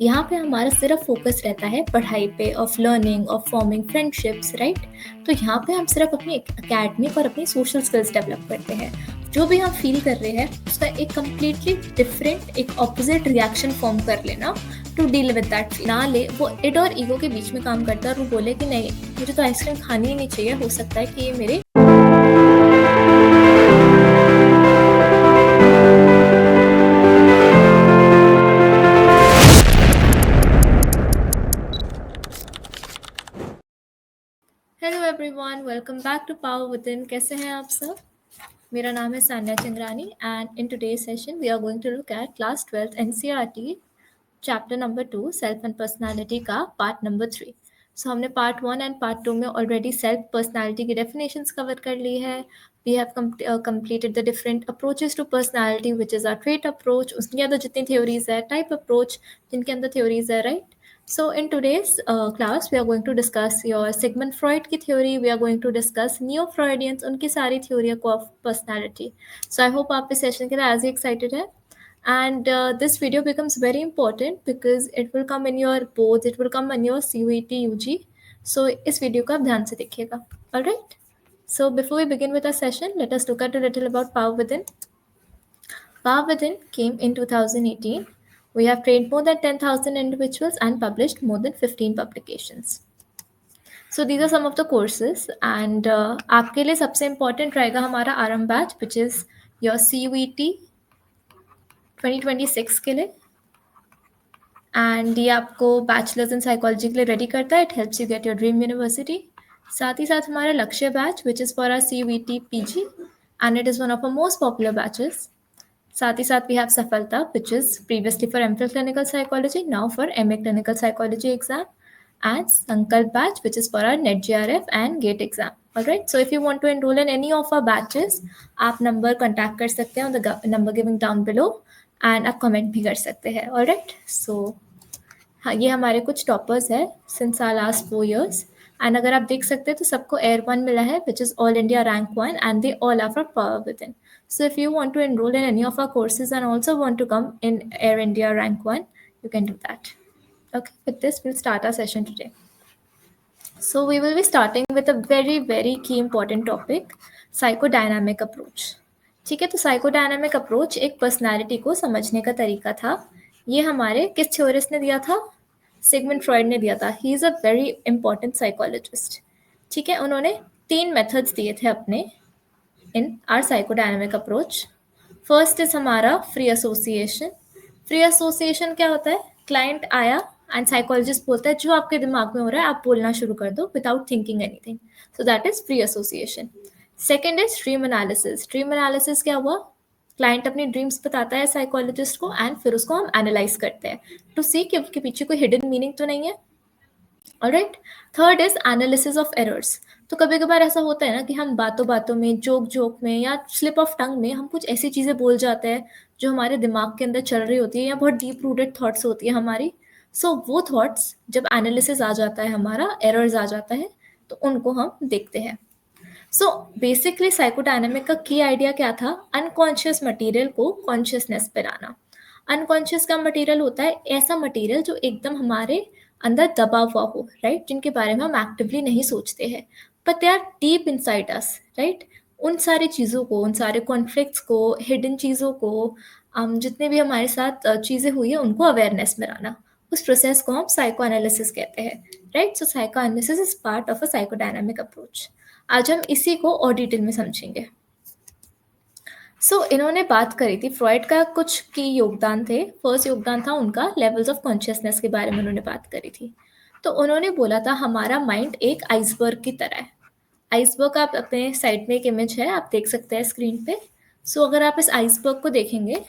यहाँ पे हमारा सिर्फ फोकस रहता है पढ़ाई पे, of learning, of forming friendships, right? तो यहाँ पे हम सिर्फ अपनी एकेडमिक और अपनी सोशल स्किल्स डेवलप करते हैं। जो भी हम फील कर रहे हैं उसका एक कम्प्लीटली डिफरेंट, एक ऑपोजिट रिएक्शन फॉर्म कर लेना टू डील विद दैट। ना ले वो इड और ईगो के बीच में काम करता है और वो बोले कि नहीं, मुझे तो आइसक्रीम खानी ही नहीं चाहिए, हो सकता है कि ये मेरे hello everyone, welcome back to Power Within. कैसे हैं आप सब? मेरा नाम है Sanya Chandrani and in today's session we are going to look at class 12th NCERT chapter number 2 self and personality का पार्ट नंबर 3। सो हमने पार्ट 1 एंड पार्ट 2 में ऑलरेडी सेल्फ पर्सनालिटी की डेफिनेशंस कवर कर ली है। We have completed the different approaches to personality which is our trait approach, उसके अंदर जितनी theories है, type approach जिनके अंदर theories है, right? So in today's class we are going to discuss your Sigmund Freud की theory, we are going to discuss neo-Freudians उनकी सारी theory of personality. So I hope आप इस session के लिए as ही excited है. And this video becomes very important because it will come in your boards, it will come in your CUET UG. So इस video को आप ध्यान से देखिएगा. Alright? So before we begin with our session, let us look at a little about Power Within. Power Within came in 2018. We have trained more than 10,000 individuals and published more than 15 publications. So these are some of the courses and आपके लिए सबसे important रहेगा हमारा Aarambh batch which is your CUET 2026 के लिए and ये आपको bachelors in psychology के लिए रेडी करता है। It helps you get your dream university. साथ ही साथ हमारा Lakshya batch which is for our CUET PG and it is one of a most popular batches. साथ ही साथ we have Safalta which is previously for MPhil clinical psychology, now for MA clinical psychology exam, and Sankalp batch which is for our NET JRF and GATE exam. Alright, so if you want to enroll in any of our batches, आप number contact कर सकते हैं on the number given down below and आप comment भी कर सकते हैं. Alright, so हाँ, ये हमारे कुछ टॉपर्स है since our last 4 years and अगर आप देख सकते हैं तो सबको Air 1 मिला है which is All India Rank 1 and they all are from Power Within. So if you want to enroll in any of our courses and also want to come in Air India Rank 1, you can do that. Okay, with this we'll start our session today. So we will be starting with a very key important topic, psychodynamic approach. ठीक है, तो psychodynamic approach एक personality को समझने का तरीका था। ये हमारे किस थ्योरिस्ट ने दिया था? सिगमंड फ्रॉइड ने दिया था। He is a very important psychologist. ठीक है, उन्होंने 3 मेथड्स दिए थे अपने इन are psychodynamic approach. First is हमारा फ्री एसोसिएशन। फ्री एसोसिएशन क्या होता है? क्लाइंट आया एंड साइकोलॉजिस्ट बोलता है जो आपके दिमाग में हो रहा है आप बोलना शुरू कर दो without thinking anything. So that is free association. Second is dream analysis. Dream analysis क्या हुआ? क्लाइंट अपनी ड्रीम्स बताता है साइकोलॉजिस्ट को एंड फिर उसको हम एनालाइज करते हैं टू सी कि उसके पीछे कोई हिडन मीनिंग तो नहीं है। Alright, third is analysis of errors. तो कभी कभार ऐसा होता है ना कि हम बातों बातों में, जोक में या स्लिप ऑफ टंग में हम कुछ ऐसी चीज़ें बोल जाते हैं जो हमारे दिमाग के अंदर चल रही होती है या बहुत डीप रूटेड थॉट्स होती है हमारी। सो वो थॉट्स जब एनालिसिस आ जाता है, हमारा एरर्स आ जाता है, तो उनको हम देखते हैं। सो बेसिकली साइकोडायनामिक का की आइडिया क्या था? अनकॉन्शियस मटेरियल को कॉन्शियसनेस पे लाना। अनकॉन्शियस का मटेरियल होता है ऐसा मटेरियल जो एकदम हमारे अंदर दबा हुआ हो, राइट? जिनके बारे में हम एक्टिवली नहीं सोचते हैं, but they are deep inside us, right? उन सारी चीज़ों को, उन सारे कॉन्फ्लिक्ट्स को, हिडन चीज़ों को, जितने भी हमारे साथ चीज़ें हुई है उनको अवेयरनेस में लाना, उस प्रोसेस को हम साइको एनालिसिस कहते हैं, right? So psycho analysis is part of a psychodynamic approach. आज हम इसी को और डिटेल में समझेंगे। इन्होंने बात करी थी, फ्रॉइड का कुछ की योगदान थे। फर्स्ट योगदान था उनका लेवल्स ऑफ कॉन्शियसनेस के बारे में उन्होंने बात करी थी। तो उन्होंने बोला था हमारा माइंड एक आइसबर्ग की तरह है। आइसबर्ग आप अपने साइड में एक इमेज है, आप देख सकते हैं स्क्रीन पे। अगर आप इस आइसबर्ग को देखेंगे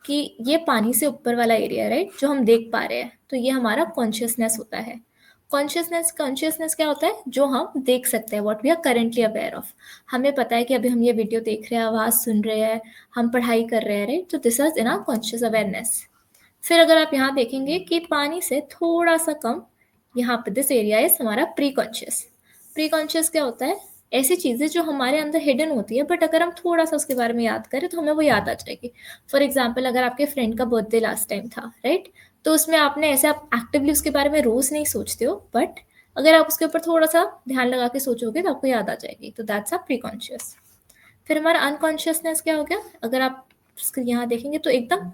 कि ये पानी से ऊपर वाला एरिया, राइट, जो हम देख पा रहे हैं, तो ये हमारा कॉन्शियसनेस होता है। कॉन्शियसनेस क्या होता है? जो हम देख सकते हैं, what we are currently aware of. हमें पता है कि अभी हम ये वीडियो देख रहे हैं, आवाज़ सुन रहे हैं, हम पढ़ाई कर रहे हैं, राइट? तो this is in our conscious awareness. फिर अगर आप यहाँ देखेंगे कि पानी से थोड़ा सा कम यहाँ पे दिस एरिया इज हमारा प्री कॉन्शियस। प्री कॉन्शियस क्या होता है? ऐसी चीज़ें जो हमारे अंदर हिडन होती है, बट अगर हम थोड़ा सा उसके बारे में याद करें तो हमें वो याद आ जाएगी। फॉर एग्जाम्पल, अगर आपके फ्रेंड का बर्थडे लास्ट टाइम था, राइट, तो उसमें आपने ऐसे आप एक्टिवली उसके बारे में रोज़ नहीं सोचते हो, बट अगर आप उसके ऊपर थोड़ा-सा ध्यान लगा के सोचोगे तो आपको याद आ जाएगी। तो दैट्स अ प्री-कॉन्शियस। फिर हमारा अनकॉन्शियसनेस क्या हो गया? अगर आप इसको यहाँ देखेंगे तो एकदम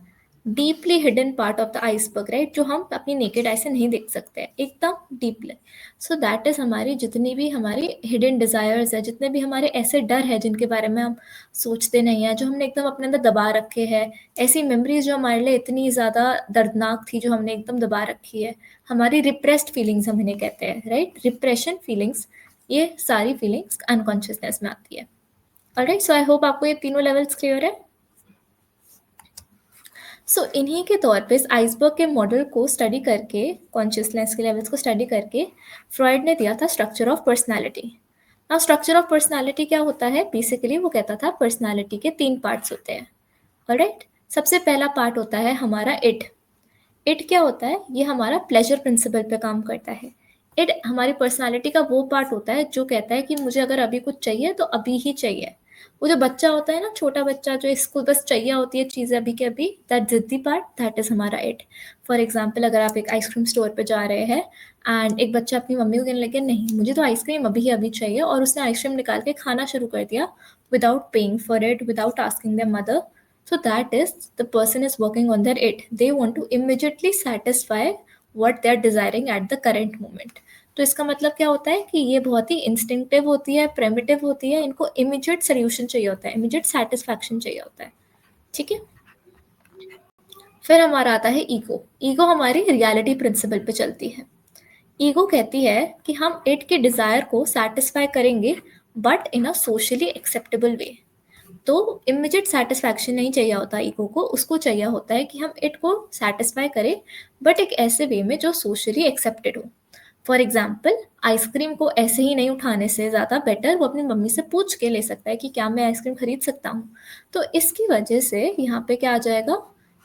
deeply hidden part of the iceberg, right? जो हम अपनी नेकेड आई से नहीं देख सकते हैं, एकदम डीपली। सो दैट इज़ हमारी जितनी भी हमारी हिडन डिज़ायर्स है, जितने भी हमारे ऐसे डर हैं जिनके बारे में हम सोचते नहीं हैं, जो हमने एकदम अपने अंदर दबा रखे हैं, ऐसी मेमोरीज जो हमारे लिए इतनी ज़्यादा दर्दनाक थी, जो हमने एकदम दबा रखी है, हमारी रिप्रेस्ड फीलिंग्स हम इन्हें कहते हैं, राइट? रिप्रेशन फीलिंग्स, ये सारी फीलिंग्स अनकॉन्शियसनेस में आती है। ऑलराइट, सो आई होप आपको ये तीनों लेवल्स क्लियर है। सो इन्हीं के तौर पे इस आइसबर्ग के मॉडल को स्टडी करके, कॉन्शियसनेस के लेवल्स को स्टडी करके, फ्रॉइड ने दिया था structure of personality. Now structure of personality क्या होता है? बेसिकली वो कहता था पर्सनालिटी के 3 पार्ट्स होते हैं। ऑलराइट, सबसे पहला पार्ट होता है हमारा इट। इट क्या होता है? ये हमारा प्लेजर प्रिंसिपल पे काम करता है। इट हमारी पर्सनालिटी का वो पार्ट होता है जो कहता है कि मुझे अगर अभी कुछ चाहिए तो अभी ही चाहिए। वो जो बच्चा होता है ना, छोटा बच्चा, जो इसको बस चाहिए होती है चीज़ें अभी के अभी, दैट जिद्दी पार्ट, दैट इज़ हमारा इट। फॉर एग्जाम्पल, अगर आप एक आइसक्रीम स्टोर पे जा रहे हैं एंड एक बच्चा अपनी मम्मी को कहने लगे नहीं मुझे तो आइसक्रीम अभी ही अभी चाहिए, और उसने आइसक्रीम निकाल के खाना शुरू कर दिया without paying for it, without asking their mother, so that is the person is working on their it. They want to immediately satisfy what they are desiring at the current moment. तो इसका मतलब क्या होता है कि ये बहुत ही instinctive होती है, प्रेमिटिव होती है, इनको इमीडिएट सोल्यूशन चाहिए होता है, इमीडिएट सेटिस्फैक्शन चाहिए होता है। ठीक है, फिर हमारा आता है ईगो। ईगो हमारी रियलिटी प्रिंसिपल पे चलती है। ईगो कहती है कि हम इट के डिजायर को सेटिस्फाई करेंगे but in a socially acceptable way. तो इमीडिएट सेटिस्फैक्शन नहीं चाहिए होता ईगो को, उसको चाहिए होता है कि हम इट को सेटिस्फाई करें बट एक ऐसे वे में जो सोशली एक्सेप्टेड हो। फॉर एग्जाम्पल, आइसक्रीम को ऐसे ही नहीं उठाने से ज़्यादा बेटर वो अपनी मम्मी से पूछ के ले सकता है कि क्या मैं आइसक्रीम खरीद सकता हूँ। तो इसकी वजह से यहाँ पे क्या आ जाएगा?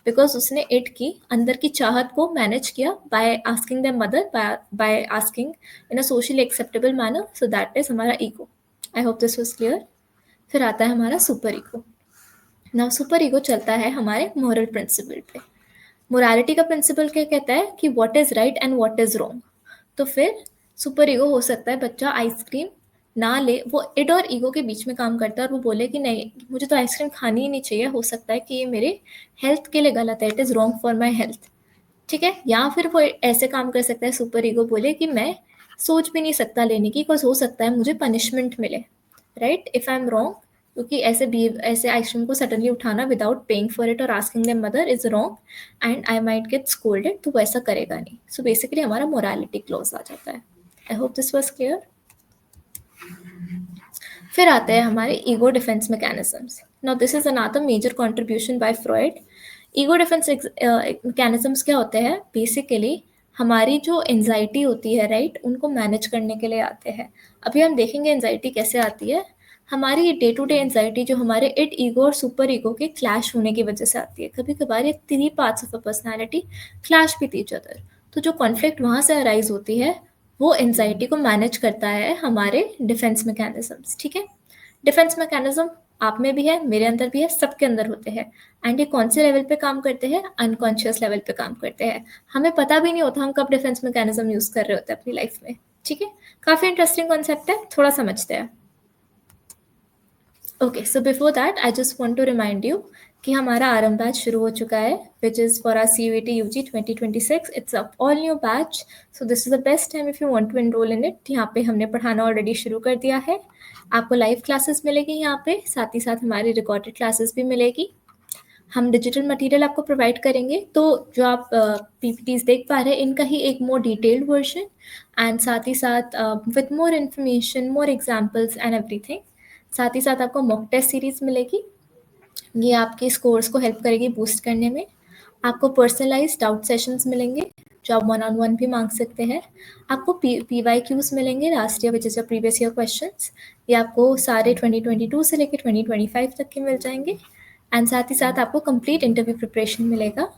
बिकॉज उसने इट की अंदर की चाहत को मैनेज किया by asking the mother, by asking in a socially acceptable manner. So that is हमारा ego. I hope this was clear. फिर आता है हमारा super ego. Now super ego चलता है हमारे मोरल प्रिंसिपल पे। मोरालिटी का प्रिंसिपल क्या कहता है कि what is right and what is wrong. तो फिर सुपर ईगो हो सकता है बच्चा आइसक्रीम ना ले, वो इड और ईगो के बीच में काम करता है और वो बोले कि नहीं मुझे तो आइसक्रीम खानी ही नहीं चाहिए, हो सकता है कि ये मेरे हेल्थ के लिए गलत है, it is wrong for my health. ठीक है, या फिर वो ऐसे काम कर सकता है, सुपर ईगो बोले कि मैं सोच भी नहीं सकता लेने की, बिकॉज हो सकता है मुझे पनिशमेंट मिले, right, if I am wrong. क्योंकि ऐसे आइसक्रीम को सडनली उठाना विदाउट पेइंग फॉर इट और asking their mother is wrong and I might get scolded, तो वो ऐसा करेगा नहीं। सो बेसिकली हमारा मोरालिटी क्लोज आ जाता है। I hope this was clear. फिर आते हैं हमारे ego defence mechanisms. Now this is another major contribution by Freud. Ego defence mechanisms क्या होते हैं? बेसिकली हमारी जो एंजाइटी होती है, राइट, उनको मैनेज करने के लिए आते हैं। अभी हम देखेंगे एंजाइटी कैसे आती है। हमारी डे टू डे एंजाइटी जो हमारे इट ईगो और सुपर ईगो के क्लैश होने की वजह से आती है। कभी कभार ये 3 parts of a personality clash with each other. तो जो कॉन्फ्लिक्ट वहाँ से अराइज होती है वो एंजाइटी को मैनेज करता है हमारे डिफेंस मैकेनिज्म्स। ठीक है, डिफेंस मैकेनिज्म आप में भी है, मेरे अंदर भी है, सबके अंदर होते हैं। एंड ये कौन से लेवल पे काम करते हैं? अनकॉन्शियस लेवल पे काम करते हैं। हमें पता भी नहीं होता हम कब डिफेंस मैकेनिज्म यूज कर रहे होते हैं अपनी लाइफ में। ठीक है, काफी इंटरेस्टिंग कॉन्सेप्ट है, थोड़ा समझते हैं। Okay, so before that I just want to remind you कि हमारा आरंभ बैच शुरू हो चुका है, which is for our CUET UG 2026। It's a all new batch, so this is the best time if you want to enrol in it. यहाँ पे हमने पढ़ाना ऑलरेडी शुरू कर दिया है। आपको लाइव क्लासेस मिलेगी यहाँ पे, साथ ही साथ हमारी रिकॉर्डेड क्लासेस भी मिलेगी। हम डिजिटल मटेरियल आपको प्रोवाइड करेंगे, तो जो आप PPTs देख पा रहे हैं इनका ही एक मोर डिटेल्ड वर्जन, एंड साथ ही साथ with more information, more examples and everything. साथ ही साथ आपको मॉक टेस्ट सीरीज मिलेगी, ये आपके स्कोर्स को हेल्प करेगी बूस्ट करने में। आपको पर्सनलाइज्ड डाउट सेशंस मिलेंगे जो आप 1-on-1 भी मांग सकते हैं। आपको PYQs मिलेंगे, last year which is your previous year questions. ये आपको सारे 2022 से लेकर 2025 तक के मिल जाएंगे। एंड साथ ही साथ आपको कंप्लीट इंटरव्यू प्रिपरेशन मिलेगा।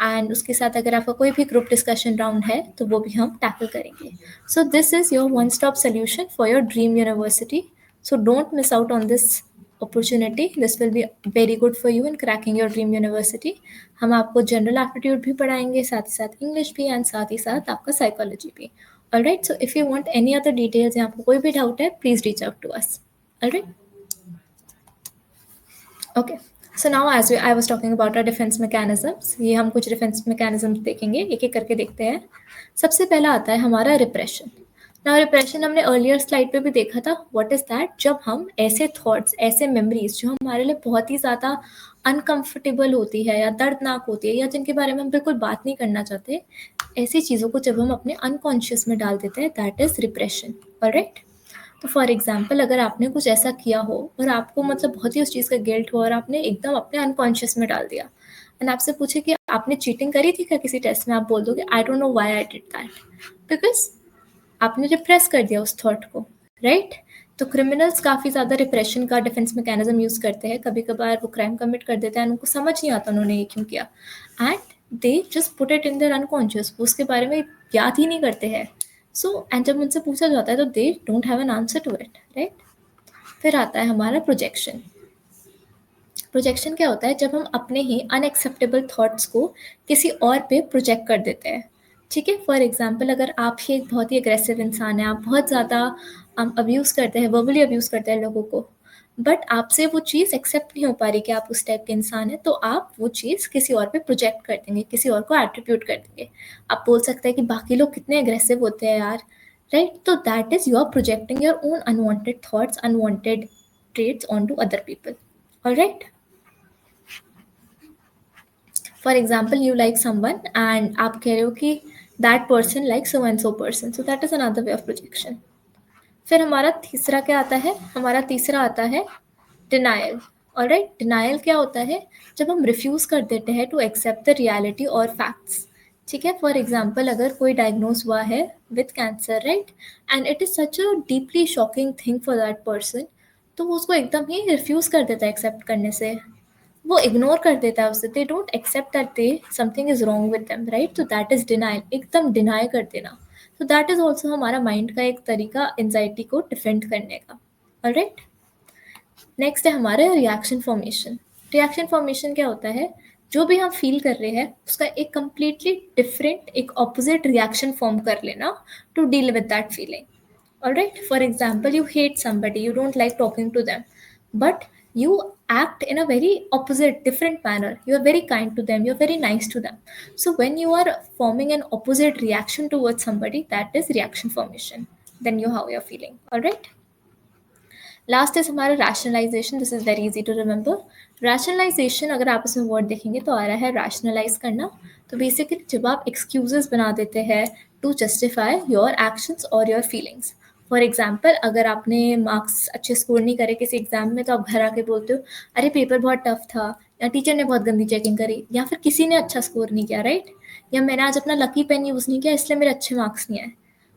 एंड उसके साथ अगर आपका कोई भी ग्रुप डिस्कशन राउंड है तो वो भी हम टैकल करेंगे। सो this is your one stop solution for your dream university. So don't miss out on this opportunity. This will be very good for you in cracking your dream university. हम आपको general aptitude भी पढ़ाएंगे, साथ ही साथ English भी and साथ ही साथ आपका साइकोलॉजी भी. Alright, so if you want any other details या आपको कोई भी डाउट है, please reach out to us. Alright. Okay. So now as I was talking about our defense mechanisms, ये हम कुछ defense mechanisms देखेंगे, एक एक करके देखते हैं. सबसे पहला आता है हमारा repression. Now repression हमने earlier slide पे भी देखा था. What is that? जब हम ऐसे thoughts, ऐसे memories जो हमारे लिए बहुत ही ज़्यादा uncomfortable होती है या दर्दनाक होती है या जिनके बारे में हम बिल्कुल बात नहीं करना चाहते, ऐसी चीज़ों को जब हम अपने unconscious में डाल देते हैं, that is repression. Alright? तो फॉर एग्जाम्पल अगर आपने कुछ ऐसा किया हो और आपको मतलब बहुत ही उस चीज़ का गिल्ट हो और आपने एकदम अपने अनकॉन्शियस में डाल दिया एंड आपसे पूछे कि आपने चीटिंग करी थी क्या किसी टेस्ट में, आप बोल दोगे I don't know why I did that, because आपने रिप्रेस कर दिया उस थॉट को, राइट? तो क्रिमिनल्स काफ़ी ज़्यादा रिप्रेशन का डिफेंस मैकेनिज्म यूज़ करते हैं. कभी कभार वो क्राइम कमिट कर देते हैं उनको समझ नहीं आता उन्होंने ये क्यों किया and they just put it in their unconscious, उसके बारे में याद ही नहीं करते हैं. सो एंड जब उनसे पूछा जाता है तो they don't have an answer to it, right? फिर आता है हमारा प्रोजेक्शन. प्रोजेक्शन क्या होता है? जब हम अपने ही अनएक्सेप्टेबल थॉट्स को किसी और पे प्रोजेक्ट कर देते हैं. ठीक है, फॉर एग्जाम्पल अगर आप ही एक बहुत ही अग्रेसिव इंसान है, आप बहुत ज़्यादा अब्यूज़ करते हैं, वर्बली अब्यूज़ करते हैं लोगों को, बट आपसे वो चीज़ एक्सेप्ट नहीं हो पा रही कि आप उस टाइप के इंसान हैं, तो आप वो चीज़ किसी और पे प्रोजेक्ट कर देंगे, किसी और को एट्रीब्यूट कर देंगे. आप बोल सकते हैं कि बाकी लोग कितने अग्रेसिव होते हैं यार, राइट? तो that is you are projecting your own unwanted thoughts, unwanted traits onto other people. All right. For example, you like someone and आप कह रहे हो कि that person likes so and so person. So that is another way of projection. फिर हमारा तीसरा क्या आता है? हमारा तीसरा आता है denial. All right. Denial क्या होता है? जब हम refuse कर देते हैं to accept the reality or facts. ठीक है, फॉर एग्जाम्पल अगर कोई डायग्नोज हुआ है with cancer, right, and it is such a deeply shocking thing for that person, तो वो उसको एकदम ही रिफ्यूज़ कर देता है एक्सेप्ट करने से, वो इग्नोर कर देता है उसे. They don't accept that they something is wrong with them, right? तो दैट इज डिनाइल, एकदम डिनाई कर देना. तो दैट इज ऑल्सो हमारा माइंड का एक तरीका एंजाइटी को डिफेंड करने का. ऑलराइट. नेक्स्ट है हमारा रिएक्शन फॉर्मेशन. रिएक्शन फॉर्मेशन क्या होता है? जो भी हम फील कर रहे हैं उसका एक कंप्लीटली डिफरेंट, एक ऑपोजिट रिएक्शन फॉर्म कर लेना to deal with that feeling. Alright, for example, you hate somebody, you don't like talking to them, but you act in a very opposite, different manner. You are very kind to them, you're very nice to them. So when you are forming an opposite reaction towards somebody, that is reaction formation. Then you how you're feeling. Alright. Last is हमारा rationalisation. This is very easy to remember. Rationalisation अगर आप इसमें word देखेंगे तो आ रहा है rationalise करना. तो बेसिकली जब आप एक्सक्यूजेस बना देते हैं टू जस्टिफाई योर एक्शंस और योर फीलिंग्स. फॉर एग्जाम्पल अगर आपने मार्क्स अच्छे स्कोर नहीं करे किसी एग्जाम में, तो आप घर आके बोलते हो अरे पेपर बहुत टफ था, या टीचर ने बहुत गंदी चेकिंग करी, या फिर किसी ने अच्छा स्कोर नहीं किया, राइट? या मैंने आज अपना लकी पेन यूज़ नहीं किया इसलिए मेरे अच्छे मार्क्स नहीं आए.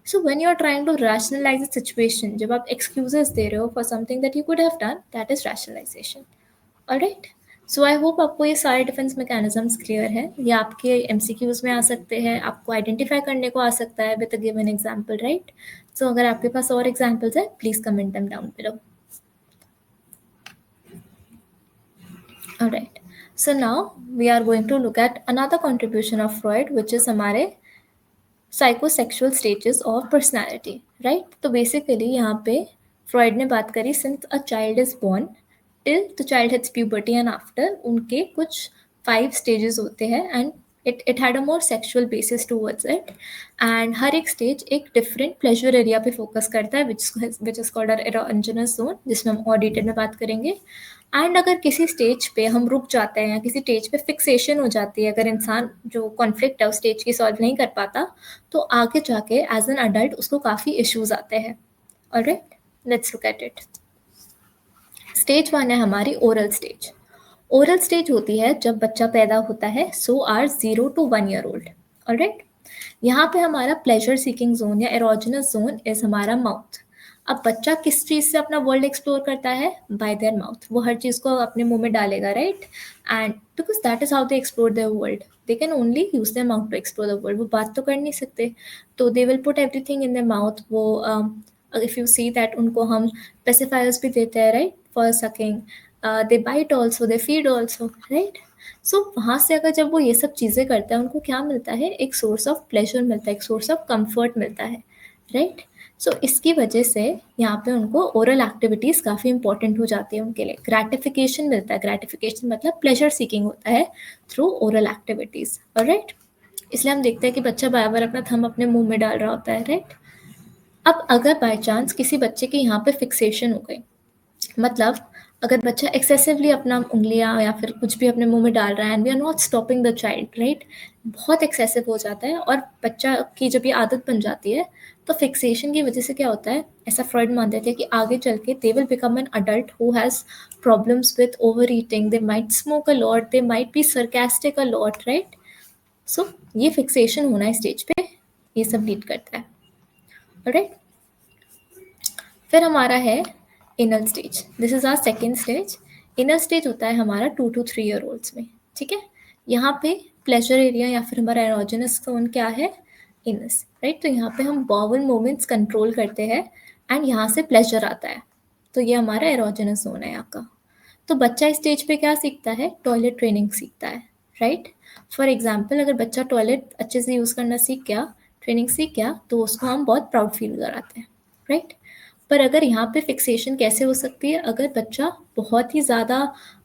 So when you are trying to rationalize a situation, जब आप excuses दे रहे हो for something that you could have done, that is rationalization. Alright? So I hope आपको ये सारे defense mechanisms clear है. ये आपके MCQs में आ सकते हैं, आपको identify करने को आ सकता है with a given example, right? So अगर आपके पास और examples है, please comment them down below. Alright. So now we are going to look at another contribution of Freud, which is हमारे psychosexual stages of personality, right? तो basically यहाँ पे Freud ने बात करी since a child is born till the child hits puberty and after, उनके कुछ 5 stages होते हैं and it had a more sexual basis towards it, and हर एक स्टेज एक डिफरेंट प्लेजर एरिया पे फोकस करता है which is called our erogenous zone, जिसमें हम और डिटेल में बात करेंगे. एंड अगर किसी स्टेज पे हम रुक जाते हैं या किसी स्टेज पे फिक्सेशन हो जाती है, अगर इंसान जो कॉन्फ्लिक्ट है उस स्टेज की सॉल्व नहीं कर पाता, तो आगे जाके एज एन अडल्ट उसको काफ़ी इश्यूज आते हैं. Alright, let's look at it. Stage 1 है हमारी ओरल स्टेज. ओरल स्टेज होती है जब बच्चा पैदा होता है, so are 0 to 1 year old. Alright. यहाँ पे हमारा प्लेजर सीकिंग जोन या एरोजेनस जोन इज हमारा माउथ. अब बच्चा किस चीज़ से अपना वर्ल्ड एक्सप्लोर करता है? By their mouth. वो हर चीज़ को अपने मुंह में डालेगा, राइट? And because that is how they explore their world. They can only use their mouth to explore the world. वो बात तो कर नहीं सकते, तो they will put everything in their mouth. वो इफ़ यू सी दैट उनको हम स्पेसिफायर्स भी देते हैं, right? for sucking, they bite also, they feed also, right? सो वहाँ से अगर जब वो ये सब चीज़ें करता है, उनको क्या मिलता है? एक सोर्स ऑफ प्लेजर मिलता है, एक सोर्स ऑफ कंफर्ट मिलता है, राइट? सो इसकी वजह से यहाँ पे उनको ओरल एक्टिविटीज़ काफ़ी इंपॉर्टेंट हो जाती है उनके लिए। ग्रेटिफिकेशन मिलता है, ग्रेटिफिकेशन मतलब प्लेजर सीकिंग होता है थ्रू ओरल एक्टिविटीज़, ऑलराइट? इसलिए हम देखते हैं कि बच्चा बार-बार अपना थंब अपने मुँह में डाल रहा होता है, राइट? अब अगर बाय चांस किसी बच्चे की यहाँ पे फिक्सेशन हो गई, मतलब अगर बच्चा एक्सेसिवली अपना उँगलियाँ या फिर कुछ भी अपने मुँह में डाल रहा है and we are not stopping the child, right? बहुत एक्सेसिव हो जाता है और बच्चा की जब ये आदत बन जाती है, तो फिक्सेशन की वजह से क्या होता है, ऐसा फ्रॉइड मानते थे कि आगे चल के they will become an adult who has problems with over eating, they might smoke a lot, they might be sarcastic a lot, right? So ये फिक्सेशन होना है स्टेज पे, ये सब लीड करता है, ऑलराइट? फिर हमारा है anal stage. This is our second stage. Anal stage होता है हमारा 2 to 3 ईयर ओल्ड्स में, ठीक है? यहाँ पे प्लेजर एरिया या फिर हमारा एरोजेनस जोन क्या है? इनस, राइट? तो यहाँ पे हम बाउल मूवमेंट्स कंट्रोल करते हैं एंड यहाँ से प्लेजर आता है, तो ये हमारा एरोजेनस जोन है यहाँ का। तो बच्चा इस स्टेज पे क्या सीखता है? टॉयलेट ट्रेनिंग सीखता है, राइट? फॉर एग्जाम्पल अगर बच्चा टॉयलेट अच्छे से यूज़ करना सीख गया, ट्रेनिंग सीख गया, तो उसको हम बहुत प्राउड फील कराते हैं, राइट? पर अगर यहाँ पे फिक्सेशन कैसे हो सकती है? अगर बच्चा बहुत ही ज़्यादा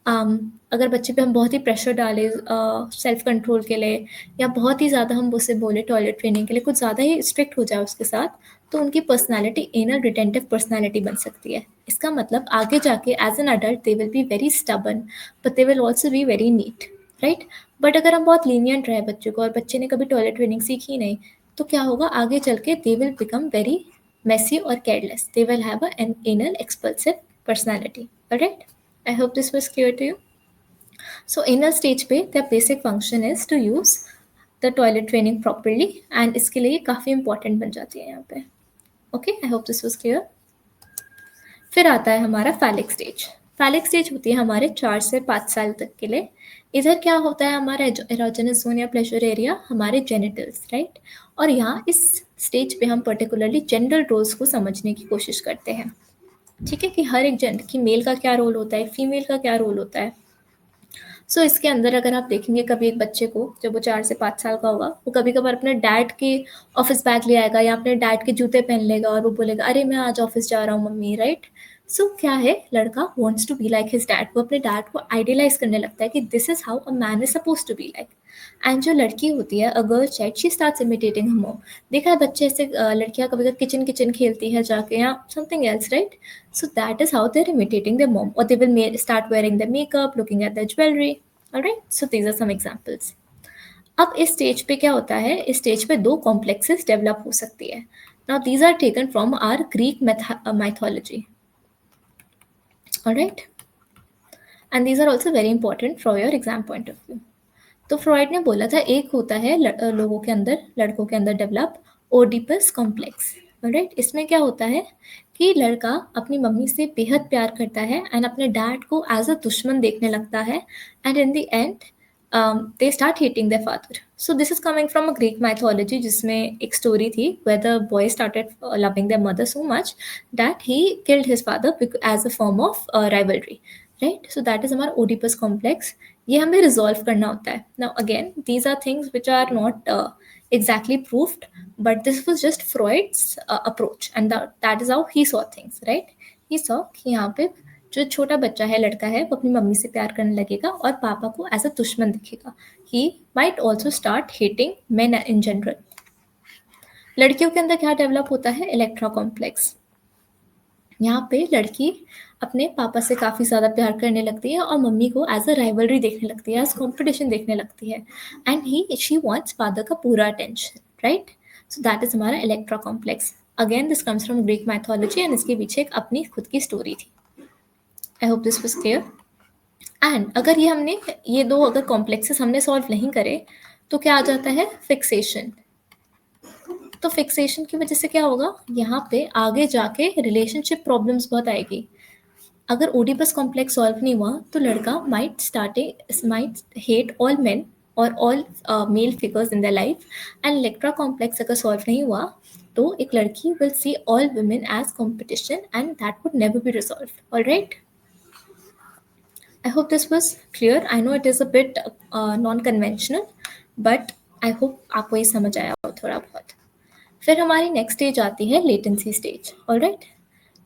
अगर बच्चे पे हम बहुत ही प्रेशर डालें सेल्फ कंट्रोल के लिए, या बहुत ही ज़्यादा हम उसे बोले टॉयलेट ट्रेनिंग के लिए, कुछ ज़्यादा ही स्ट्रिक्ट हो जाए उसके साथ, तो उनकी पर्सनैलिटी एनल रिटेंटिव पर्सनैलिटी बन सकती है। इसका मतलब आगे जाके as an adult they will be very stubborn, but they will also be very neat, right? But अगर हम बहुत लीनियंट रहे बच्चे को और बच्चे ने कभी टॉयलेट ट्रेनिंग सीखी नहीं, तो क्या होगा? आगे चल के they will become very messy or careless. They will have an anal expulsive personality. Alright? I hope this was clear to you. So anal stage पे their basic function is to use the toilet training properly and इसके लिए काफ़ी important बन जाती है यहाँ पे. Okay? I hope this was clear. फिर आता है हमारा फैलिक स्टेज। फैलिक स्टेज होती है हमारे 4 से 5 साल तक के लिए। इधर क्या होता है? हमारा एरोजेनस जोन या प्लेजर एरिया हमारे जेनिटल्स, राइट? और यहाँ इस स्टेज पे हम पर्टिकुलरली जेंडर रोल्स को समझने की कोशिश करते हैं, ठीक है? कि हर एक जेंडर की, मेल का क्या रोल होता है, फीमेल का क्या रोल होता है। सो इसके अंदर अगर आप देखेंगे कभी एक बच्चे को, जब वो 4 से 5 साल का होगा, वो कभी-कभार अपने डैड के ऑफ़िस बैग ले आएगा या अपने डैड के जूते पहन लेगा और वो बोलेगा, "अरे! मैं आज ऑफ़िस जा रहा हूँ मम्मी", राइट? सो क्या है, लड़का wants to be like his dad. वो अपने डैड को आइडियलाइज़ करने लगता है कि this is how a man is supposed to be like. And जो लड़की होती है, a girl child, she starts imitating her mom. देखा है बच्चे ऐसे लड़कियाँ कभी-कभी किचन-किचन खेलती है जाके या something else, right? So that is how they're imitating their mom, or they will start wearing their makeup, looking at their jewelry. Alright, so these are some examples. अब इस स्टेज पे क्या होता है? इस स्टेज पे 2 कॉम्प्लेक्सेस डेवलप हो सकती है। Now these are taken from our Greek mythology. Alright, and these are also very important from your exam point of view. तो फ्रॉइड ने बोला था एक होता है लोगों के अंदर, लड़कों के अंदर डेवलप ओडिपस कॉम्प्लेक्स, राइट? इसमें क्या होता है कि लड़का अपनी मम्मी से बेहद प्यार करता है एंड अपने डैड को एज अ दुश्मन देखने लगता है, and in the end they start hating their father. So this is coming from a Greek mythology, जिसमें एक स्टोरी थी where the boy started loving their mother so much that he killed his father as a form of rivalry, right? So that is हमारा Oedipus complex. ये हमें resolve करना होता है। Now again these are things which are not exactly proved, but this was just Freud's approach, and that is how he saw things, right? He saw कि यहाँ पे जो छोटा बच्चा है, लड़का है, वो अपनी मम्मी से प्यार करने लगेगा और पापा को एज अ दुश्मन दिखेगा। He might also start hating men in general. लड़कियों के अंदर क्या डेवलप होता है? Electra complex. यहाँ पे लड़की अपने पापा से काफ़ी ज़्यादा प्यार करने लगती है और मम्मी को एज अ राइवलरी देखने लगती है, एज कॉम्पिटिशन देखने लगती है, एंड शी वांट्स फादर का पूरा attention, right? So that is हमारा Electra complex. Again this comes from Greek mythology and इसके पीछे एक अपनी खुद की स्टोरी थी। I hope this was clear. And अगर ये दो अगर कॉम्प्लेक्सेस हमने सॉल्व नहीं करे, तो क्या आ जाता है? फिक्सेशन। तो फिक्सेशन की वजह से क्या होगा? यहाँ पे आगे जाके रिलेशनशिप प्रॉब्लम्स बहुत आएगी। अगर ओडिपस कॉम्प्लेक्स सॉल्व नहीं हुआ, तो लड़का माइट हेट ऑल मेन और all male figures in the life, and Electra complex अगर सॉल्व नहीं हुआ, तो एक लड़की will see all women as competition and that would never be resolve. Alright, I hope this was clear. I know it is a bit non-conventional, but I hope आपको ये समझ आया हो थोड़ा बहुत. फिर हमारी नेक्स्ट स्टेज आती है latency stage. Alright.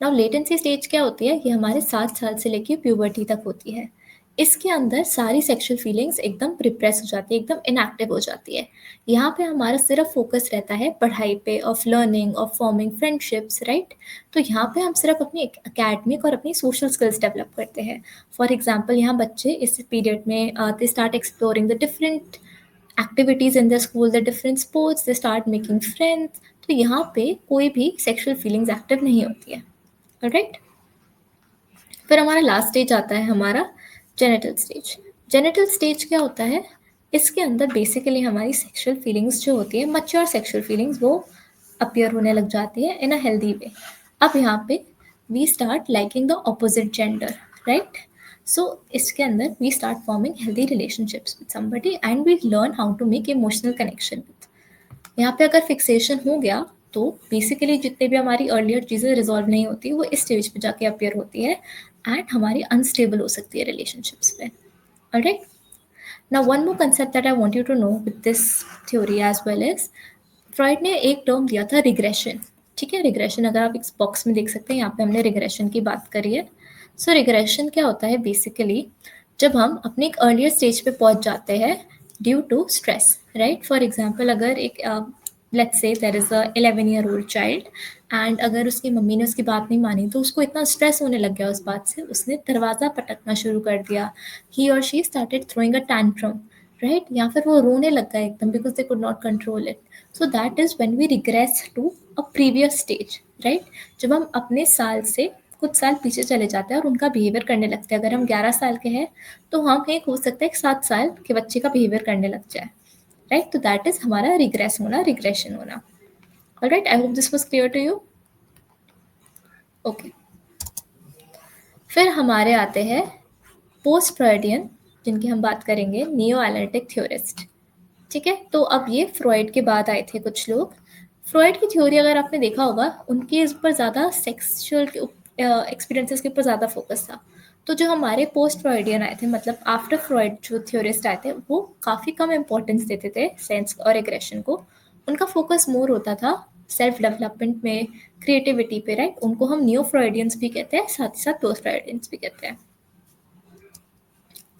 Now latency stage क्या होती है? ये हमारे 7 साल से लेके प्यूबर्टी तक होती है. इसके अंदर सारी सेक्सुअल फीलिंग्स एकदम रिप्रेस हो जाती है, एकदम इनएक्टिव हो जाती है. यहाँ पे हमारा सिर्फ फोकस रहता है पढ़ाई पे, of learning, of forming friendships, right. तो यहाँ पे हम सिर्फ अपनी एकेडमिक और अपनी सोशल स्किल्स डेवलप करते हैं. फॉर एग्जाम्पल, यहाँ बच्चे इस पीरियड में they start exploring the different activities in their school, the different sports, they start making friends. तो यहाँ पे कोई भी sexual feelings active नहीं होती है. Alright? फिर हमारा लास्ट स्टेज आता है हमारा जेनिटल स्टेज. जेनिटल स्टेज क्या होता है? इसके अंदर बेसिकली हमारी सेक्सुअल फीलिंग्स जो होती है, मैच्योर सेक्सुअल फीलिंग्स, वो अपीयर होने लग जाती है इन अ हेल्दी वे. अब यहाँ पे we start liking the opposite gender, right. So इसके अंदर we start forming healthy relationships with somebody and we learn how to make emotional connection with. यहाँ पे अगर फिक्सेशन हो गया तो बेसिकली जितने भी हमारी अर्लियर चीज़ें रिजॉल्व नहीं होती वो इस स्टेज पे जाके अपीयर होती है एंड हमारी अनस्टेबल हो सकती है रिलेशनशिप्स पे. Alright. Now one more concept that I want you to know with this theory as well is, Freud ने एक टर्म दिया था रिग्रेशन. ठीक है, रिग्रेशन अगर आप इस बॉक्स में देख सकते हैं, यहाँ पे हमने रिग्रेशन की बात करी है. सो रिग्रेशन क्या होता है? बेसिकली जब हम अपने एक अर्लियर स्टेज पे पहुंच जाते हैं due to stress, right. For example, अगर एक let's say there is a 11-year-old child and अगर उसकी मम्मी ने उसकी बात नहीं मानी तो उसको इतना स्ट्रेस होने लग गया उस बात से, उसने दरवाज़ा पटकना शुरू कर दिया. ही और she started throwing a tantrum, right. या फिर वो रोने लग गए एकदम because they could not control it. So that is when we regress to a previous stage, right. जब हम अपने साल से कुछ साल पीछे चले जाते हैं और उनका बिहेवियर करने लगते हैं. अगर हम 11 साल के हैं तो हम एक हो सकता है 7 साल के बच्चे का बिहेवियर करने लग जाए, राइट. तो दैट इज हमारा रिग्रेस होना, रिग्रेशन होना. Alright, I hope this was clear to you. Okay. फिर हमारे आते हैं पोस्ट फ्रॉइडियन, जिनकी हम बात करेंगे, नियो एनालिटिक थ्योरिस्ट. ठीक है, तो अब ये फ्रॉइड के बाद आए थे कुछ लोग. फ्रॉइड की थ्योरी अगर आपने देखा होगा, उनके इस पर ज़्यादा सेक्सुअल एक्सपीरियंसेस के ऊपर ज़्यादा फोकस था. तो जो हमारे पोस्ट फ्रॉइडियन आए थे, मतलब आफ्टर फ्रॉइड जो थ्योरिस्ट आए थे, वो काफ़ी कम इम्पोर्टेंस देते थे सेंस और एग्रेशन को. उनका फोकस मोर होता था सेल्फ डेवलपमेंट में, क्रिएटिविटी पे, राइट. उनको हम न्यू फ्रॉइडियंस भी कहते हैं, साथ ही साथ पोस्ट फ्रॉइडियंस भी कहते हैं.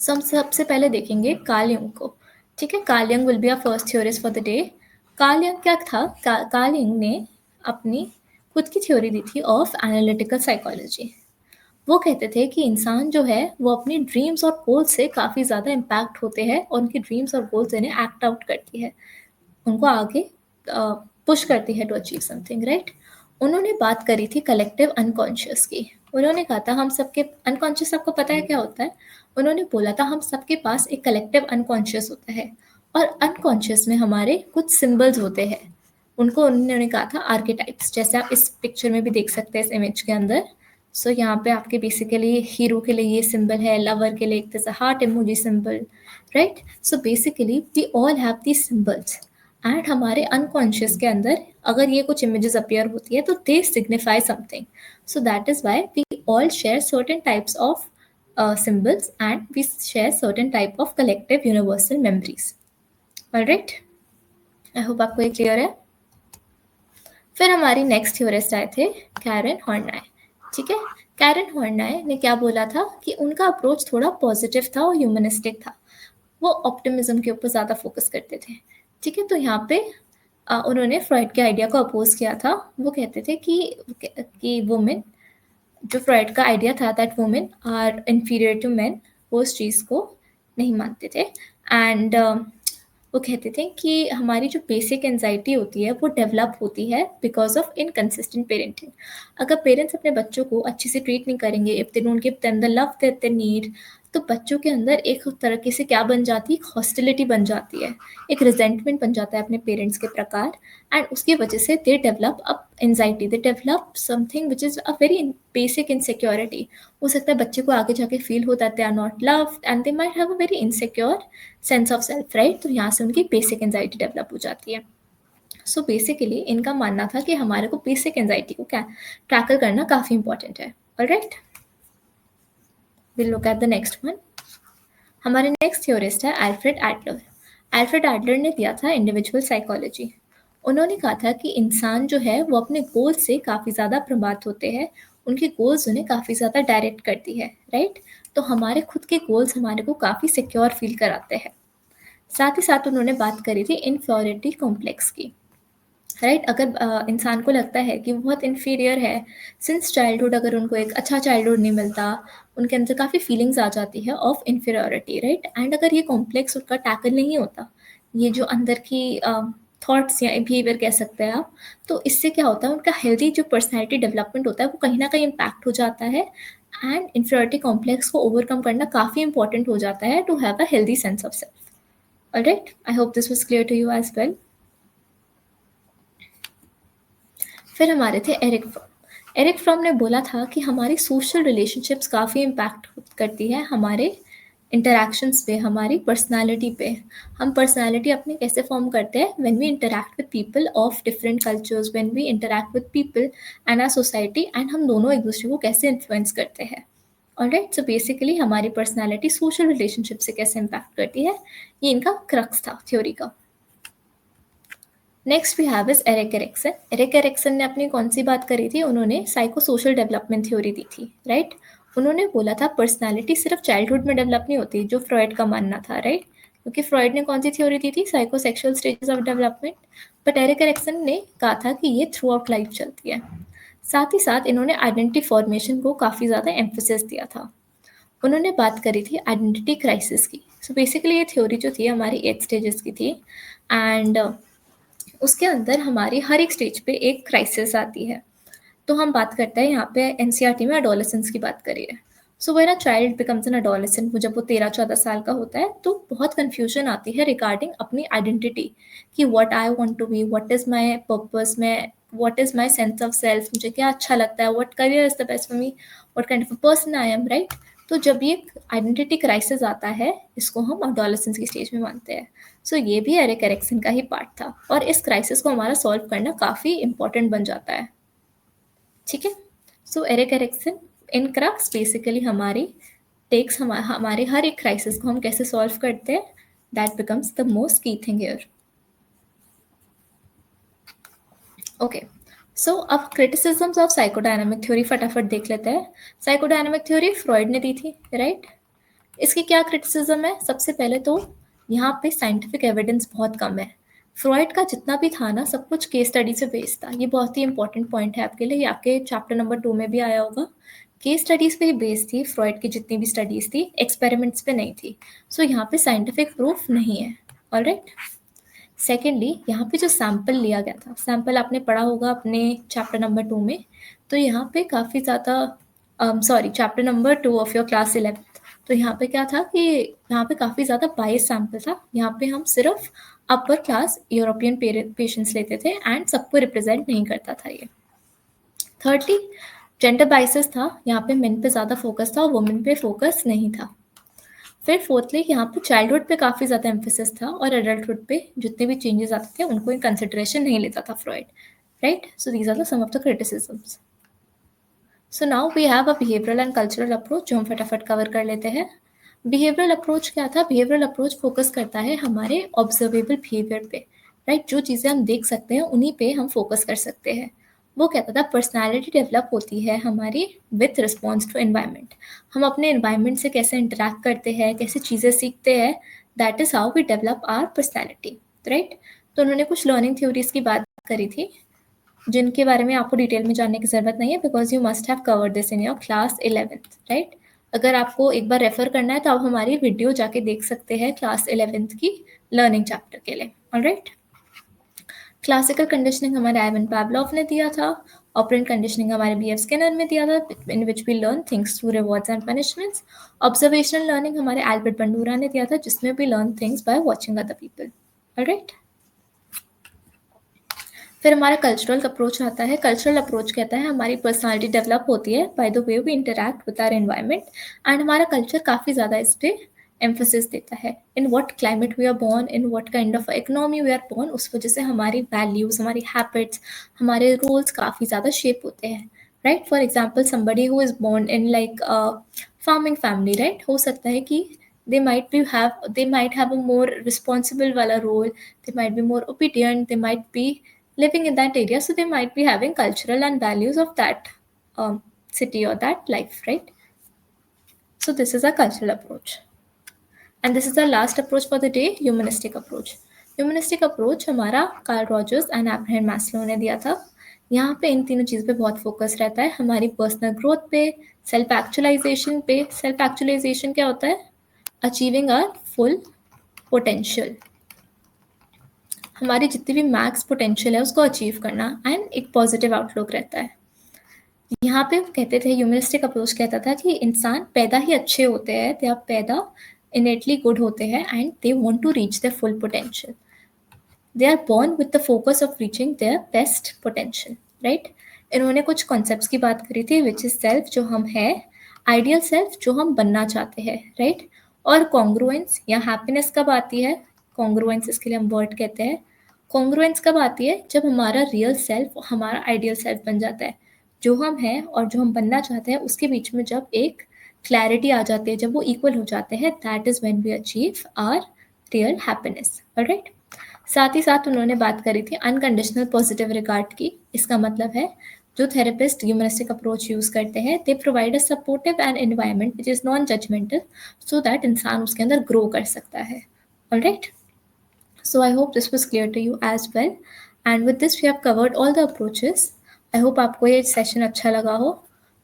हम सबसे पहले देखेंगे कार्ल यंग को. ठीक है, Carl Jung will be our first theorist for the day. Carl Jung क्या था? कार्ल यंग ने अपनी खुद की थ्योरी दी थी ऑफ एनालिटिकल साइकोलॉजी. वो कहते थे कि इंसान जो है वो अपनी ड्रीम्स और गोल्स से काफ़ी ज़्यादा इम्पैक्ट होते हैं और उनकी ड्रीम्स और गोल्स इन्हें एक्ट आउट करती है, उनको आगे पुश करती है टू अचीव समथिंग, राइट. उन्होंने बात करी थी कलेक्टिव अनकॉन्शियस की. उन्होंने कहा था हम सबके अनकॉन्शियस, आपको पता है क्या होता है? उन्होंने बोला था हम सबके पास एक कलेक्टिव अनकॉन्शियस होता है और अनकॉन्शियस में हमारे कुछ सिंबल्स होते हैं. उनको उन्होंने कहा था आर्केटाइप्स, जैसे आप इस पिक्चर में भी देख सकते हैं, इस इमेज के अंदर. सो यहाँ पे आपके बेसिकली हीरो के लिए ये सिंबल है, लवर के लिए एक जैसा heart emoji symbol, right. So basically we all have these symbols and हमारे अनकॉन्शियस के अंदर अगर ये कुछ इमेजेस अपीयर होती है तो they signify something. So that is why we all share certain types of symbols and we share certain type of collective universal memories. Alright, I hope आपको ये क्लियर है. फिर हमारी नेक्स्ट थ्योरिस्ट आए थे कैरन हॉर्नाय. ठीक है, कैरन हॉर्नाय ने क्या बोला था कि उनका अप्रोच थोड़ा पॉजिटिव था और ह्यूमनिस्टिक था. वो ऑप्टिमिज्म के ऊपर ज़्यादा फोकस करते थे. ठीक है, तो यहाँ पे उन्होंने फ्रॉइड के आइडिया को अपोज किया था. वो कहते थे कि वुमेन, जो फ्रॉइड का आइडिया था that women are inferior to men, वो उस चीज़ को नहीं मानते थे. एंड वो कहते थे कि हमारी जो बेसिक एंजाइटी होती है वो डेवलप होती है बिकॉज ऑफ इनकन्सिस्टेंट पेरेंटिंग. अगर पेरेंट्स अपने बच्चों को अच्छे से ट्रीट नहीं करेंगे, if they don't give them the love that they need, तो बच्चों के अंदर एक तरीके से क्या बन जाती है, हॉस्टिलिटी बन जाती है, एक रिजेंटमेंट बन जाता है अपने पेरेंट्स के प्रकार. एंड उसकी वजह से they develop up anxiety, they develop something which is a very basic insecurity. हो सकता है बच्चे को आगे जाके फील हो that they are not loved and they might have a very insecure sense of self, right. तो यहाँ से उनकी बेसिक एंजाइटी डेवलप हो जाती है. सो बेसिकली इनका मानना था कि हमारे को बेसिक एंजाइटी को टैकल करना काफ़ी इंपॉर्टेंट है. Alright. We'll look at the next one. हमारे नेक्स्ट थ्योरिस्ट है एल्फ्रेड एडलर। एल्फ्रेड एडलर ने दिया था इंडिविजुअल साइकोलॉजी। उन्होंने कहा था कि इंसान जो है वो अपने गोल से काफ़ी ज़्यादा प्रभावित होते हैं, उनके गोल्स उन्हें काफ़ी ज़्यादा डायरेक्ट करती है, राइट। तो हमारे खुद के गोल्स हमारे को काफ़ी सिक्योर फील कराते हैं। साथ ही साथ उन्होंने बात करी थी इन्फीरियरिटी कॉम्प्लेक्स की, राइट। अगर इंसान को लगता है कि वो बहुत इन्फीरियर है सिंस चाइल्डहुड, अगर उनको एक अच्छा चाइल्डहुड नहीं मिलता, उनके अंदर काफ़ी फीलिंग्स आ जाती है ऑफ इन्फीरियरिटी, राइट। एंड अगर ये कॉम्प्लेक्स उनका टैकल नहीं होता, ये जो अंदर की थॉट्स या बिहेवियर कह सकते हैं आप, तो इससे क्या होता है, उनका हेल्दी जो पर्सनैलिटी डेवलपमेंट होता है वो कहीं ना कहीं इम्पैक्ट हो जाता है। एंड इन्फीरियरिटी कॉम्प्लेक्स को ओवरकम करना काफ़ी इंपॉर्टेंट हो जाता है to have a healthy sense of self. Alright, I hope this was clear to you as well. फिर हमारे थे एरिक फ्रॉम। एरिक फ्रॉम ने बोला था कि हमारी सोशल रिलेशनशिप्स काफ़ी इम्पैक्ट करती है हमारे इंटरैक्शंस पे, हमारी पर्सनालिटी पे। हम पर्सनालिटी अपनी कैसे फॉर्म करते हैं, when we interact with people of different cultures, when we interact with people and our society, and हम दोनों एक दूसरे को कैसे इन्फ्लुएंस करते हैं। ऑलराइट, सो बेसिकली हमारी पर्सनालिटी सोशल रिलेशनशिप से कैसे इम्पैक्ट करती है, ये इनका क्रक्स था थ्योरी का। Next we have is Erik Erikson. Erik Erikson ने अपनी कौन सी बात करी थी, उन्होंने साइको सोशल डेवलपमेंट थ्योरी दी थी, राइट। उन्होंने बोला था पर्सनालिटी सिर्फ चाइल्डहुड में डेवलप नहीं होती, जो फ्रॉइड का मानना था, राइट। क्योंकि फ्रॉइड ने कौन सी थ्योरी दी थी, psycho sexual stages of development. But Eric Erikson ने कहा था कि ये थ्रू आउट लाइफ चलती है। साथ ही साथ इन्होंने आइडेंटिटी फॉर्मेशन को काफ़ी ज़्यादा एम्फोसिस दिया था। उन्होंने बात करी थी आइडेंटिटी क्राइसिस की। सो बेसिकली ये थ्योरी जो थी हमारी 8 स्टेजेस की थी, एंड उसके अंदर हमारी हर एक स्टेज पे एक क्राइसिस आती है। तो हम बात करते हैं यहाँ पे एनसीईआरटी में एडोलेसेंस की बात करी है। So when a child becomes N adolescent, वो जब वो 13-14 साल का होता है, तो बहुत कन्फ्यूजन आती है रिगार्डिंग अपनी आइडेंटिटी कि what I want to be, what is my purpose, मैं what is my sense of self, मुझे क्या अच्छा लगता है, what career is the best for me, what kind of a person I am, right. तो जब ये आइडेंटिटी क्राइसिस आता है, इसको हम एडोलेसेंस की स्टेज में मानते हैं। सो ये भी एरिक एरिक्सन का ही पार्ट था, और इस क्राइसिस को हमारा सॉल्व करना काफ़ी इंपॉर्टेंट बन जाता है, ठीक है। सो एरिक एरिक्सन इन क्रक्स बेसिकली हमारी टेक्स हमारे हर एक क्राइसिस को हम कैसे सॉल्व करते हैं, that becomes the most key thing here. Okay, सो अब क्रिटिसिजम्स ऑफ साइकोडायनामिक थ्योरी फटाफट देख लेते हैं। साइकोडायनामिक थ्योरी फ्रॉइड ने दी थी, राइट। इसकी क्या क्रिटिसिज्म है, सबसे पहले तो यहाँ पे साइंटिफिक एविडेंस बहुत कम है। फ्रॉइड का जितना भी था ना, सब कुछ केस स्टडी से बेस्ड था। ये बहुत ही इंपॉर्टेंट पॉइंट है आपके लिए, ये आपके चैप्टर नंबर 2 में भी आया होगा। केस स्टडीज पे ही बेस्ड थी फ्रॉइड की जितनी भी स्टडीज थी, एक्सपेरिमेंट्स पे नहीं थी। सो यहाँ पे साइंटिफिक प्रूफ नहीं है, ऑलराइट। सेकेंडली, यहाँ पे जो सैम्पल लिया गया था, सैम्पल आपने पढ़ा होगा अपने चैप्टर नंबर 2 में, तो यहाँ पे काफ़ी ज़्यादा sorry chapter number 2 of your class 11th। तो यहाँ पे क्या था कि यहाँ पे काफ़ी ज़्यादा बायस सैम्पल था। यहाँ पे हम सिर्फ अपर क्लास यूरोपियन पेशेंट्स लेते थे, एंड सबको रिप्रेजेंट नहीं करता था ये। थर्डली, जेंडर बाइसेस था, यहाँ पे मेन पे ज़्यादा फोकस था और वुमेन पे फोकस नहीं था। फिर फोर्थली, यहाँ पे चाइल्डहुड पे काफ़ी ज़्यादा एम्फेसिस था, और एडल्टहुड पे जितने भी चेंजेस आते थे उनको इन कंसिडरेशन नहीं लेता था Freud, right. So these are the sum of the criticisms. So now we have a behavioural and cultural approach, जो हम फटाफट कवर कर लेते हैं। बिहेवियरल अप्रोच क्या था, बिहेवियरल अप्रोच फोकस करता है हमारे ऑब्जर्वेबल बिहेवियर पे, राइट। जो चीज़ें हम देख सकते हैं उन्हीं पे हम फोकस कर सकते हैं। वो कहता था पर्सनालिटी डेवलप होती है हमारी विथ रिस्पॉन्स टू एनवायरनमेंट। हम अपने एनवायरनमेंट से कैसे इंटरेक्ट करते हैं, कैसे चीज़ें सीखते हैं, that is how we develop our personality, right. तो उन्होंने कुछ लर्निंग थ्योरीज की बात करी थी, जिनके बारे में आपको डिटेल में जानने की ज़रूरत नहीं है, because you must have covered this in your class 11th, right. अगर आपको एक बार रेफर करना है तो आप हमारी वीडियो जाके देख सकते हैं क्लास 11th की लर्निंग चैप्टर के लिए, ऑलराइट। क्लासिकल कंडीशनिंग हमारे आइवन पावलोव ने दिया था। ऑपरेंट कंडीशनिंग हमारे बी एफ स्किनर में दिया था, in which we learn things through rewards and punishments. Observational learning हमारे एल्बर्ट बंडूरा ने दिया था, जिसमें we learn things by watching other people, alright. फिर हमारा कल्चरल अप्रोच आता है। कल्चरल अप्रोच कहता है हमारी पर्सनालिटी डेवलप होती है by the way we interact with our environment, and हमारा कल्चर काफ़ी ज़्यादा इस पर एम्फोसिस देता है। In what climate we are born, in what kind of economy we are born, उस वजह से हमारी वैल्यूज़, हमारी हैबिट्स, हमारे रूल्स काफ़ी ज़्यादा शेप होते हैं, right? For example, somebody who is born in like a farming family, right? हो सकता है कि they might have a more responsible wala role, they might be more obedient, they might be living in that area, so they might be having cultural and values of that city or that life, right? So this is a cultural approach. And this is the last approach for the day, humanistic approach. Humanistic approach हमारा Karl Rogers and Abraham Maslow ने दिया था. यहाँ पे इन तीनों चीज़ पे बहुत focus रहता है, हमारी पर्सनल ग्रोथ पे, सेल्फ एक्चुअलाइजेशन पे. सेल्फ एक्चुअलाइजेशन क्या होता है? अचीविंग आवर फुल पोटेंशियल, हमारी जितनी भी मैक्स पोटेंशियल है उसको अचीव करना, एंड एक पॉजिटिव आउटलुक रहता है. यहाँ पे कहते थे, ह्यूमनिस्टिक अप्रोच कहता था कि इंसान पैदा ही अच्छे होते हैं, दे आर पैदा innately good होते हैं and they want to reach their full potential. They are born with the focus of reaching their best potential, right? इन्होंने कुछ कॉन्सेप्ट्स की बात करी थी, विच इज सेल्फ जो हम है, आइडियल सेल्फ जो हम बनना चाहते हैं, राइट? और कॉन्ग्रुएंस या हैप्पीनेस कब आती है? कॉन्ग्रुएंस इसके लिए हम वर्ड कहते हैं. कॉन्ग्रुएंस कब आती है? जब हमारा रियल सेल्फ हमारा आइडियल सेल्फ बन जाता है. जो हम हैं और जो हम बनना चाहते हैं उसके बीच में जब एक क्लैरिटी आ जाती है, जब वो इक्वल हो जाते हैं, that is when we achieve our real happiness. Alright. साथ ही साथ उन्होंने बात करी थी अनकंडीशनल पॉजिटिव रिगार्ड की. इसका मतलब है जो थेरेपिस्ट ह्यूमनिस्टिक अप्रोच यूज करते हैं, they provide a supportive and environment which is non judgemental, so that इंसान उसके अंदर ग्रो कर सकता है. Alright. So I hope this was clear to you as well. And with this we have covered all the approaches. I hope आपको ये session अच्छा लगा हो.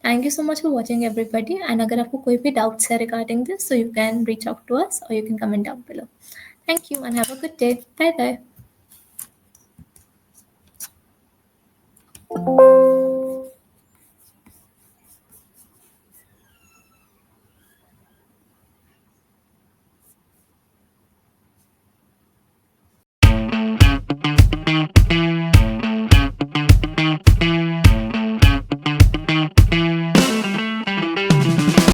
Thank you so much for watching everybody. And अगर आपको कोई भी doubts है regarding this, so you can reach out to us or you can comment down below. Thank you and have a good day. Bye bye.